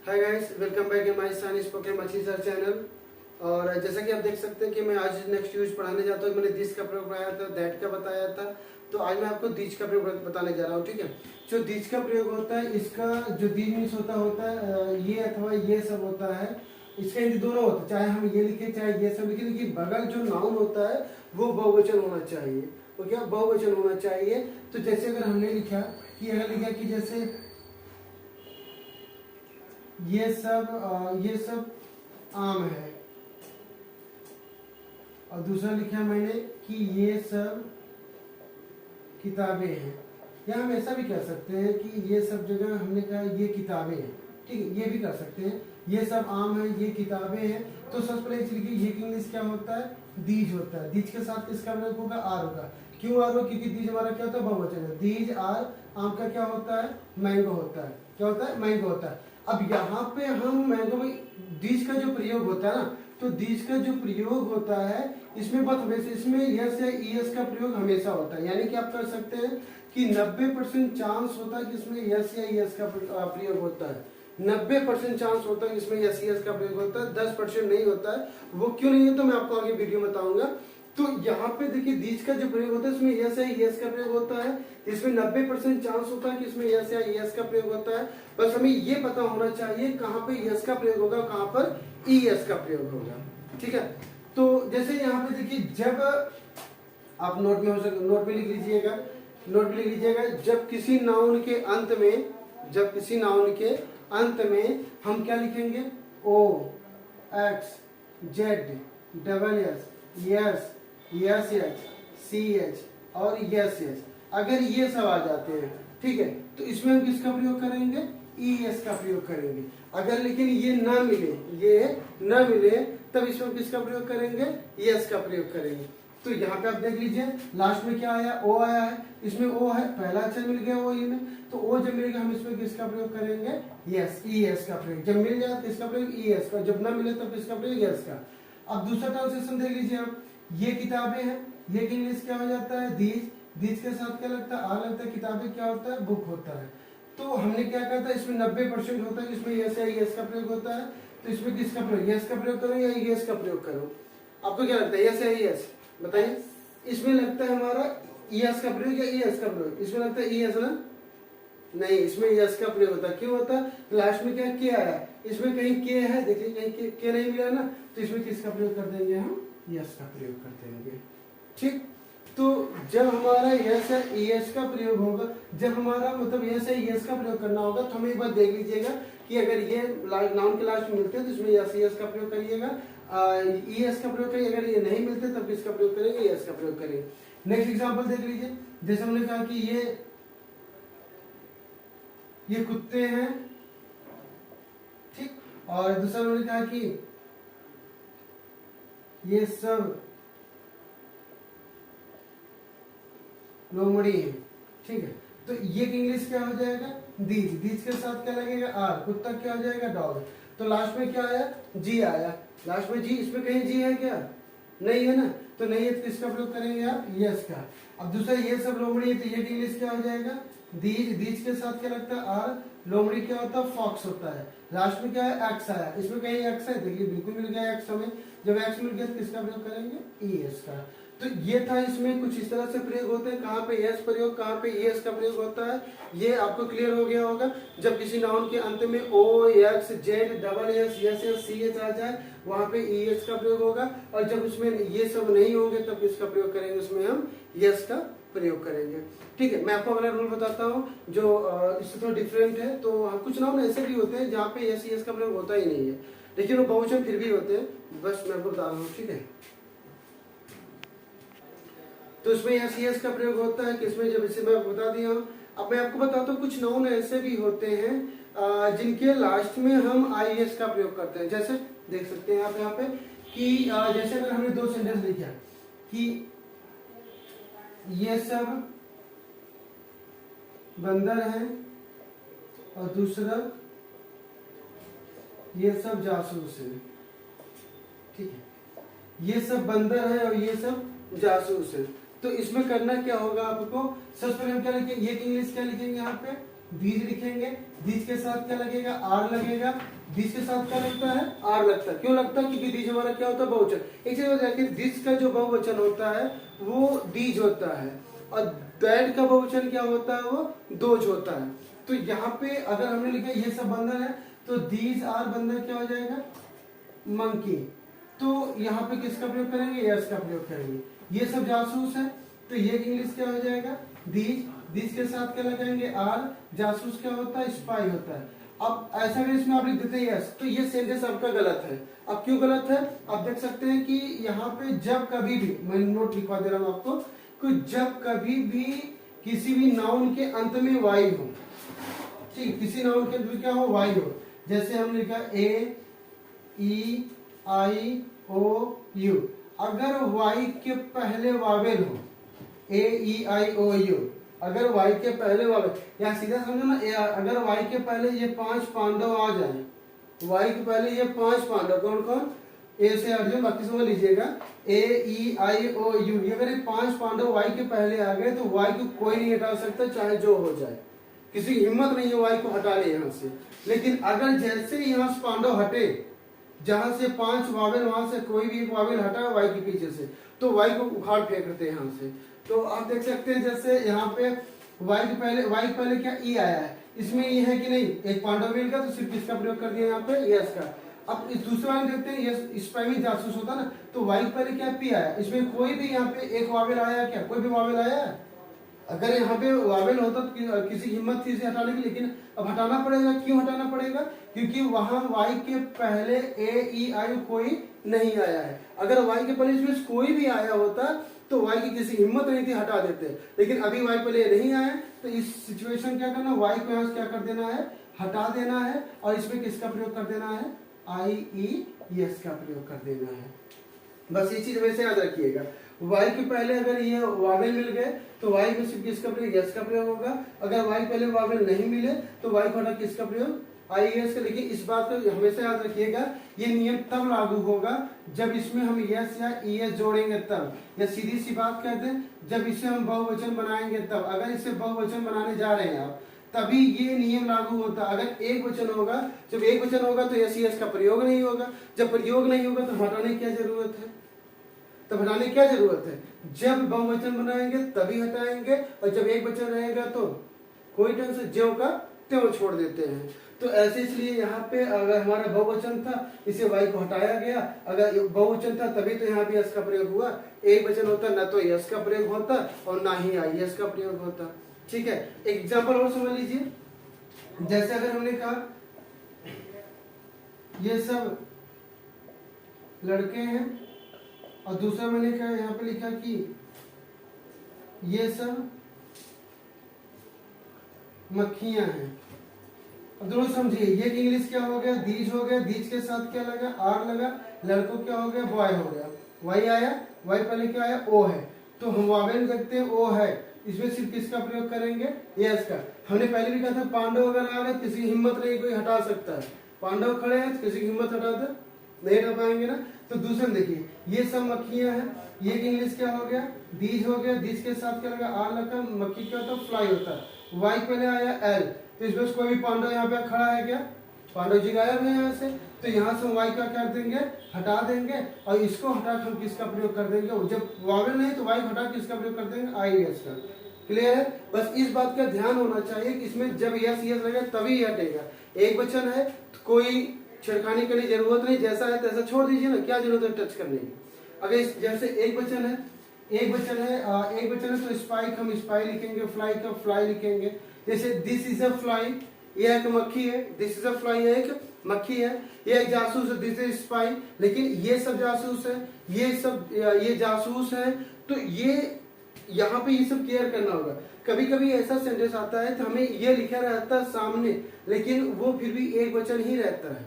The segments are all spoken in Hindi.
Hi guys, welcome back in my son spoken मछली सर चैनल। और जैसा कि आप देख सकते हैं कि मैं आज नेक्स्ट यूज पढ़ाने जाता हूँ। मैंने दिस का प्रयोग पढ़ाया था, दैट का बताया था, तो आज मैं आपको दीज का प्रयोग बताने जा रहा हूँ। ठीक है, जो दीज का प्रयोग होता है, इसका जो दीज मीन्स होता है ये अथवा ये सब होता है। इसका हिंदी दोनों होता है, चाहे हम ये लिखे चाहे ये सब लिखे, लेकिन बगल जो नाउन होता है वो बहुवचन होना चाहिए। वो क्या बहुवचन होना चाहिए। तो जैसे अगर हमने लिखा कि अगर लिखा कि जैसे ये सब आम है, और दूसरा लिखा मैंने कि ये सब किताबें हैं। या हम ऐसा भी कह सकते हैं कि ये सब जगह हमने कहा ये किताबें हैं। ठीक है, ये भी कर सकते हैं, ये सब आम है, ये किताबें हैं। तो सबसे पहले लिखिए ये इंग्लिश क्या होता है, दीज होता है। दीज के साथ किसका प्रयोग होगा, आर होगा। क्यों आर हो, क्योंकि दीज हमारा क्या होता है, बहुवचन है। दीज आर, आम का क्या होता है, मैंगो होता है। क्या होता है, मैंगो होता है। अब यहाँ पे हम मैंगो में दीज का जो प्रयोग होता है ना, तो दीज का जो प्रयोग होता है इसमें बहुत हमेशा इसमें यस या ईएस का प्रयोग हमेशा होता है। यानी कि आप कर सकते हैं कि 90% चांस होता है कि इसमें यस या ईएस का प्रयोग होता है। 90% चांस होता है कि इसमें यस ईएस का प्रयोग होता है, 10% नहीं होता है। वो क्यों नहीं है तो मैं आपको आगे वीडियो में बताऊंगा। तो यहाँ पे देखिए दीज का जो प्रयोग होता है इसमें यस या ईएस का प्रयोग होता है। इसमें 90% चांस होता है कि इसमें यस या ईएस का प्रयोग होता है। बस हमें ये पता होना चाहिए कहाँ पे यस का प्रयोग होगा, कहाँ पर ईएस का प्रयोग होगा। ठीक है, तो जैसे यहाँ पे देखिए जब आप नोट में लिख लीजिएगा, जब किसी नाउन के अंत में हम क्या लिखेंगे, O X Z double S S S H C H और यस एच, अगर ये सब आ जाते हैं, ठीक है, तो इसमें हम किसका प्रयोग करेंगे, ईएस का प्रयोग करेंगे। अगर लेकिन ये न मिले तब इसमें किसका प्रयोग करेंगे, यस का प्रयोग करेंगे। तो यहाँ पे आप देख लीजिए लास्ट में क्या आया, ओ आया है। इसमें ओ है, पहला अक्षर मिल गया ओ ई में, तो ओ जब मिलेगा हम इसमें किसका प्रयोग करेंगे, यस ईएस का प्रयोग। जब मिल जाए किसका प्रयोग, ईएस का। जब ना मिले तब किसका प्रयोग, यस का। अब दूसरा ट्रांसलेशन देख लीजिए आप, ये किताबें हैं, ये इंग्लिश क्या हो जाता है, दीज। दीज के साथ क्या लगता है, आ लगता है। किताबें क्या होता है, बुक होता है। तो हमने क्या कहा था, इसमें 90% होता है कि इसमें यस या ईएस का प्रयोग होता है। तो इसमें किसका प्रयोग, यस का प्रयोग करो या ईएस का प्रयोग करो, आपको क्या लगता है, यस या ईएस बताइए। इसमें लगता है हमारा ईएस का प्रयोग या ईएस का प्रयोग, इसमें लगता है ईएस ना, नहीं, इसमें यस का प्रयोग होता है। क्यों होता है, लास्ट में क्या के आया, इसमें कहीं के है, देखिए कहीं के नहीं मिला ना, तो इसमें किसका प्रयोग कर देंगे हम, यस का प्रयोग कर देंगे। ठीक, तो जब हमारा यस या ईएस का प्रयोग होगा, जब हमारा मतलब यस या ईएस का प्रयोग करना होगा, तो हमें एक बार देख लीजिएगा कि अगर ये नाउन के लास्ट में मिलते हैं तो इसमें यस ईएस का प्रयोग करिएगा, ईएस का प्रयोग करिए। अगर ये नहीं मिलते तब किसका प्रयोग करेंगे, यस का प्रयोग करेंगे। नेक्स्ट एग्जांपल देख लीजिए, जैसे हमने कहा कि ये कुत्ते हैं, ठीक, और दूसरा हमने कहा कि ये सब लोमड़ी है, ठीक है। तो ये इंग्लिश क्या हो जाएगा, दीज। दीज के साथ क्या लगेगा, आर। कुत्ता क्या हो जाएगा, डॉग। तो लास्ट में क्या आया, जी आया। लास्ट में जी, इसमें कहीं जी है क्या, नहीं है ना, तो नहीं है तो किसका प्रयोग करेंगे आप, यस का। अब दूसरा ये सब लोमड़ी है, तो ये इंग्लिश क्या हो जाएगा, दीज। दीज के साथ क्या लगता है, आर। लोमड़ी क्या होता है, फॉक्स होता है। लास्ट में क्या है, एक्स आया। इसमें कहीं एक्स है, देखिए बिल्कुल मिल गया एक्स हमें। जब एक्स मिल गया तो किसका प्रयोग करेंगे, ईएस का। तो ये था, इसमें कुछ इस तरह से प्रयोग होते हैं, कहाँ पे यस प्रयोग, कहाँ पे ईएस का प्रयोग होता है, ये आपको क्लियर हो गया होगा। जब किसी नाउन के अंत में O X Z double S S S C H आ जाए, वहां पे ईएस का प्रयोग होगा। और जब उसमें ये सब नहीं होंगे तब किसका प्रयोग करेंगे, उसमें हम यस का प्रयोग करेंगे। ठीक है, मैं आपको अगला रूल बताता हूँ जो इससे थोड़ा डिफरेंट है। तो कुछ नाउन ऐसे भी होते हैं जहाँ पे यस ईएस का प्रयोग होता ही नहीं है, लेकिन वो बहुवचन फिर भी होते हैं, बस मैं आपको बता रहा हूँ। ठीक है, तो इसमें यस ईएस का प्रयोग होता है किसमें, जब इसे मैं बता दिया हूँ। अब मैं आपको बताता हूँ कुछ नाउन ऐसे भी होते हैं जिनके लास्ट में हम आईएस का प्रयोग करते हैं। जैसे देख सकते हैं आप यहाँ पे कि जैसे अगर हमने दो सेंटेंस लिखा कि ये सब बंदर हैं, और दूसरा ये सब जासूस है। ठीक है, ये सब बंदर है और ये सब जासूस है। तो इसमें करना क्या होगा आपको, सबसे पहले हम क्या लिखेंगे, ये इंग्लिश क्या लिखेंगे यहाँ पे, दीज लिखेंगे, दीज के साथ क्या लगेगा, आर लगेगा। दीज के साथ क्या लगता है, आर लगता है। क्यों लगता है, क्योंकि दीज हमारा क्या होता है, बहुवचन। एक चीज हो जाए, दीज का जो बहुवचन होता है वो दीज होता है, और दैट का बहुवचन क्या होता है, वो दोज होता है। तो यहाँ पे अगर हमने लिखा ये सब बंधन है, तो दीज आर बंधन क्या हो जाएगा, मंकी। तो यहाँ पे किसका प्रयोग करेंगे, यस का प्रयोग करेंगे। ये सब जासूस है, तो ये इंग्लिश क्या हो जाएगा, दीज। दीज के साथ क्या लगाएंगे, आर। जासूस क्या होता है, स्पाई होता है। अब ऐसा भी इसमें आप लिख देते हैं यस, तो ये सेंटेंस आपका गलत है। अब क्यों गलत है, आप देख सकते हैं कि यहाँ पे जब कभी भी, मैं नोट लिखवा दे रहा हूँ आपको, कि जब कभी भी किसी भी नाउन के अंत में वाई हो, ठीक, किसी नाउन के अंत में क्या हो, वाई हो। जैसे हमने लिखा ए ई आई ओ यू, अगर वाई के पहले वावेल हो, ए ई आई ओ यू, अगर वाई के पहले वावेल, या सीधा समझो ना, अगर वाई के पहले ये 5 पांडव आ जाए, वाई के पहले ये 5 पांडव, कौन कौन, ए से अर्जुन, बाकी समझ लीजिएगा, ए ई आई ओ यू, ये अगर 5 पांडव वाई के पहले आ गए, तो वाई को कोई नहीं हटा सकता, चाहे जो हो जाए। किसी की हिम्मत नहीं है वाई को हटा ले यहाँ से। लेकिन अगर जैसे यहाँ से पांडव हटे, जहां से 5 वावेल, वहां से कोई भी एक वावेल हटा वाई के पीछे से, तो वाई को उखाड़ फेंक देते हैं यहाँ से। तो आप देख सकते हैं, जैसे यहाँ पे वाई के पहले क्या ई आया है, इसमें ई है कि नहीं, एक पांडव मिल का, तो सिर्फ किसका प्रयोग कर दिया यहाँ पे, यस का। अब इस दूसरे वाले देखते हैं, यस इस पर भी जासूस होता ना, तो वाई के पहले क्या, पी आया, इसमें कोई भी यहाँ पे एक वावेल आया क्या, कोई भी वावेल आया। अगर यहाँ पे वावेल होता तो किसी हिम्मत थी इसे हटाने की, लेकिन अब हटाना पड़ेगा। क्यों हटाना पड़ेगा, क्योंकि वहां वाई के पहले ए ई आई कोई नहीं आया है। अगर वाई के पहले इसमें कोई भी आया होता तो वाई की किसी हिम्मत नहीं थी, हटा देते। लेकिन अभी वाई पहले नहीं आया, तो इस सिचुएशन क्या करना, वाई को यहाँ क्या कर देना है, हटा देना है, और इसमें किसका प्रयोग कर देना है, आई ई एस का प्रयोग कर देना है। बस ये चीज वैसे याद रखिएगा। वाई के पहले अगर ये वावेल मिल गए, तो वाई में सिर्फ किसका प्रयोग, यस का प्रयोग होगा। अगर वाई पहले वावेल नहीं मिले, तो वाई को हटा किसका प्रयोग, आई एस का। लेकिन इस बात को हमेशा याद रखिएगा, ये नियम तब लागू होगा जब इसमें हम यस या ई एस जोड़ेंगे तब, या सीधी सी बात कहते हैं, जब इसे हम बहुवचन बनाएंगे तब। अगर इसे बहुवचन बनाने जा रहे हैं आप, तभी ये नियम लागू होता है। अगर एक वचन होगा, जब एक वचन होगा तो यस यस का प्रयोग नहीं होगा। जब प्रयोग नहीं होगा तो हटाने की क्या जरूरत है, तब हटाने की क्या जरूरत है, जब बहुवचन बनाएंगे तभी हटाएंगे, और जब एक वचन रहेगा तो कोई ढंग से ज्यों का त्यों छोड़ देते हैं। तो ऐसे इसलिए यहाँ पे अगर हमारा बहुवचन था, इसे वाई को हटाया गया। अगर बहुवचन था तभी तो यहाँ भी यस का प्रयोग हुआ। एक वचन होता न तो यस का प्रयोग होता और ना ही आई एस का प्रयोग होता। ठीक है, एक एग्जाम्पल और समझ लीजिए। जैसे अगर हमने कहा ये सब लड़के हैं, और दूसरा मैंने कहा यहाँ पे लिखा कि ये सब मक्खियां हैं। अब दोनों समझिए, ये इंग्लिश क्या हो गया, दीज हो गया, दीज के साथ क्या लगा, आर लगा, लड़कों क्या हो गया, बॉय हो गया। वाई आया, वाई पहले क्या आया, ओ है, तो हम वावेल देखते हैं ओ है, इसमें सिर्फ किसका प्रयोग करेंगे, यस का। हमने पहले भी कहा था पांडव अगर आ गए, किसी की हिम्मत नहीं कोई हटा सकता है। पांडव खड़े हैं, किसी की हिम्मत हटा दे, नहीं हटा पाएंगे ना। तो दूसरे में देखिए, ये सब मक्खियां हैं, ये इंग्लिश क्या हो गया, दीज हो गया, दीज के साथ क्या लगा, आर लगा, मक्खी क्या होता है, फ्लाई होता है। वाई पहले आया एल, तो इसमें कोई भी पांडव यहाँ पे खड़ा है क्या, पांडव जी गायब है यहाँ से, तो यहाँ से वाई का कर देंगे, हटा देंगे, और इसको हटा हम किसका प्रयोग कर देंगे, जब वावेल नहीं तो वाई हटा किसका प्रयोग कर देंगे, आई एस का। क्लियर है, बस इस बात का ध्यान होना चाहिए कि इसमें जब यस यस लगेगा तभी हटेगा। एक वचन है तो कोई छिड़खानी करने की जरूरत नहीं, जैसा है तैसा छोड़ दीजिए ना, क्या जरूरत है टच करने की। अगर जैसे एक वचन है, एक वचन है तो स्पाइक हम स्पाई लिखेंगे, फ्लाई का फ्लाई लिखेंगे। जैसे दिस इज अ फ्लाई, यह एक मक्खी है, दिस इज अ फ्लाई, यह एक मक्खी है, यह एक जासूस है, दिस इज स्पाई। लेकिन ये सब जासूस है, ये जासूस है, तो ये यहाँ पे ये सब केयर करना होगा। कभी कभी ऐसा सेंटेंस आता है तो हमें ये लिखा रहता है सामने, लेकिन वो फिर भी एक वचन ही रहता है।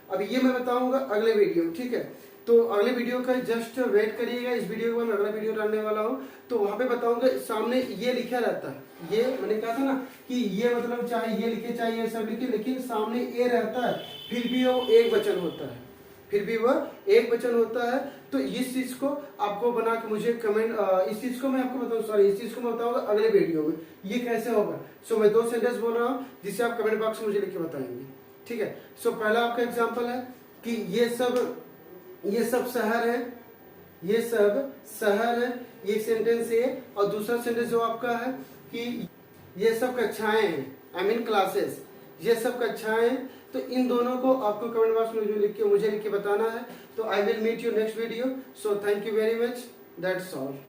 अब ये मैं बताऊंगा अगले वीडियो, ठीक है। तो अगले वीडियो का जस्ट वेट करिएगा, इस वीडियो के बाद मैं अगला वीडियो डालने वाला हूँ, तो वहां पे बताऊंगा सामने ये लिखा रहता है। ये मैंने कहा था ना कि ये मतलब चाहे ये लिखे चाहे ये सब लिखे, लेकिन सामने ए रहता है, फिर भी वो एक वचन होता है। फिर भी वह एक वचन होता है। तो इस चीज को आपको बना के मुझे कमेंट, इस चीज को मैं आपको बताऊं, सॉरी इस चीज को मैं बताऊंगा अगले वीडियो में ये कैसे होगा। सो मैं 2 सेंटेंस बोल रहा हूँ जिसे आप कमेंट बॉक्स में मुझे लिख के बताएंगे, ठीक है। सो पहला आपका एग्जाम्पल है कि ये सब शहर है, ये सब शहर है, ये सेंटेंस है। और दूसरा सेंटेंस जो आपका है कि ये सब कक्षाएं हैं, आई मीन क्लासेस, ये सब कक्षाएं हैं। तो इन दोनों को आपको कमेंट बॉक्स में मुझे लिख के बताना है। तो I will meet you next video. So thank you very much, that's all.